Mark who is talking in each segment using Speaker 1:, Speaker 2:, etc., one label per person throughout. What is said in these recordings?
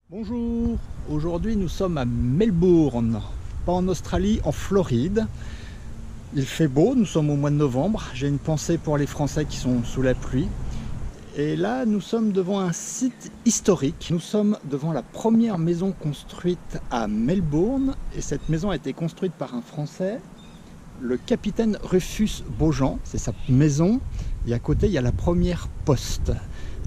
Speaker 1: Bonjour, aujourd'hui nous sommes à Melbourne, pas en Australie, en Floride. Il fait beau, nous sommes au mois de novembre, j'ai une pensée pour les Français qui sont sous la pluie. Et là nous sommes devant un site historique, nous sommes devant la première maison construite à Melbourne et cette maison a été construite par un Français, le capitaine Rufus Beaujean, c'est sa maison, et à côté il y a la première poste.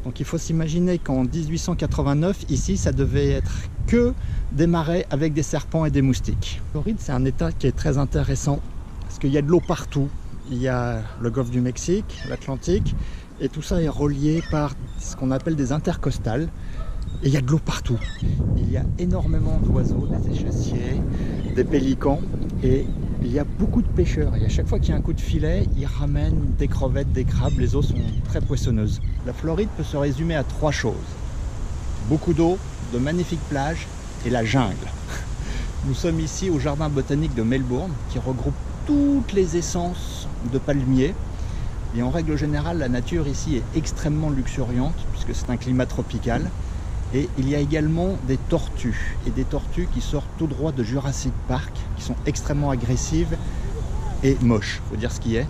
Speaker 1: Donc il faut s'imaginer qu'en 1889, ici, ça devait être que des marais avec des serpents et des moustiques. La Floride, c'est un état qui est très intéressant parce qu'il y a de l'eau partout. Il y a le golfe du Mexique, l'Atlantique, et tout ça est relié par ce qu'on appelle des intercostales. Et il y a de l'eau partout. Il y a énormément d'oiseaux, des échassiers, des pélicans, et il y a beaucoup de pêcheurs. Et à chaque fois qu'il y a un coup de filet, ils ramènent des crevettes, des crabes. Les eaux sont très poissonneuses. La Floride peut se résumer à trois choses. Beaucoup d'eau, de magnifiques plages et la jungle. Nous sommes ici au jardin botanique de Melbourne qui regroupe toutes les essences de palmiers. Et en règle générale, la nature ici est extrêmement luxuriante puisque c'est un climat tropical. Et il y a également des tortues, et des tortues qui sortent tout droit de Jurassic Park, qui sont extrêmement agressives et moches, il faut dire ce qui est.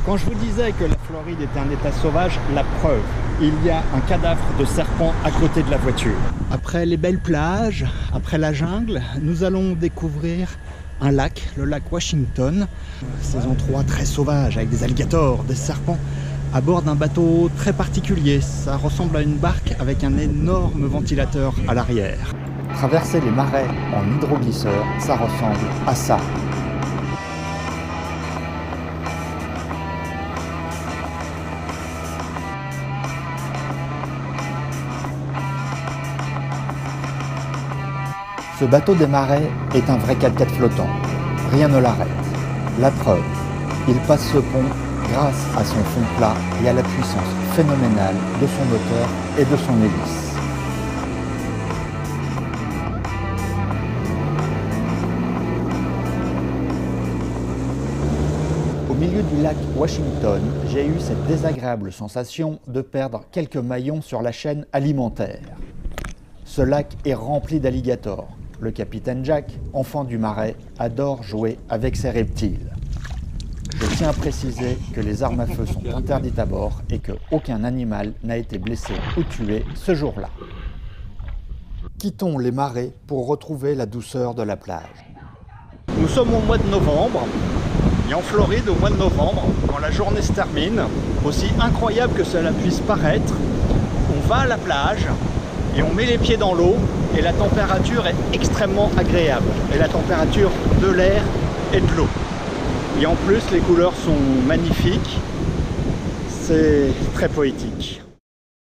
Speaker 1: Quand je vous disais que la Floride était un état sauvage, la preuve, il y a un cadavre de serpent à côté de la voiture. Après les belles plages, après la jungle, nous allons découvrir un lac, le lac Washington. Saison 3 très sauvage, avec des alligators, des serpents, à bord d'un bateau très particulier. Ça ressemble à une barque avec un énorme ventilateur à l'arrière. Traverser les marais en hydroglisseur, ça ressemble à ça. Ce bateau des marais est un vrai 4x4 flottant. Rien ne l'arrête. La preuve, il passe ce pont grâce à son fond plat et à la puissance phénoménale de son moteur et de son hélice. Au milieu du lac Washington, j'ai eu cette désagréable sensation de perdre quelques maillons sur la chaîne alimentaire. Ce lac est rempli d'alligators. Le capitaine Jack, enfant du marais, adore jouer avec ces reptiles. Je tiens à préciser que les armes à feu sont interdites à bord et qu'aucun animal n'a été blessé ou tué ce jour-là. Quittons les marais pour retrouver la douceur de la plage. Nous sommes au mois de novembre, et en Floride, au mois de novembre, quand la journée se termine, aussi incroyable que cela puisse paraître, on va à la plage et on met les pieds dans l'eau et la température est extrêmement agréable. Et la température de l'air et de l'eau. Et en plus, les couleurs sont magnifiques, c'est très poétique.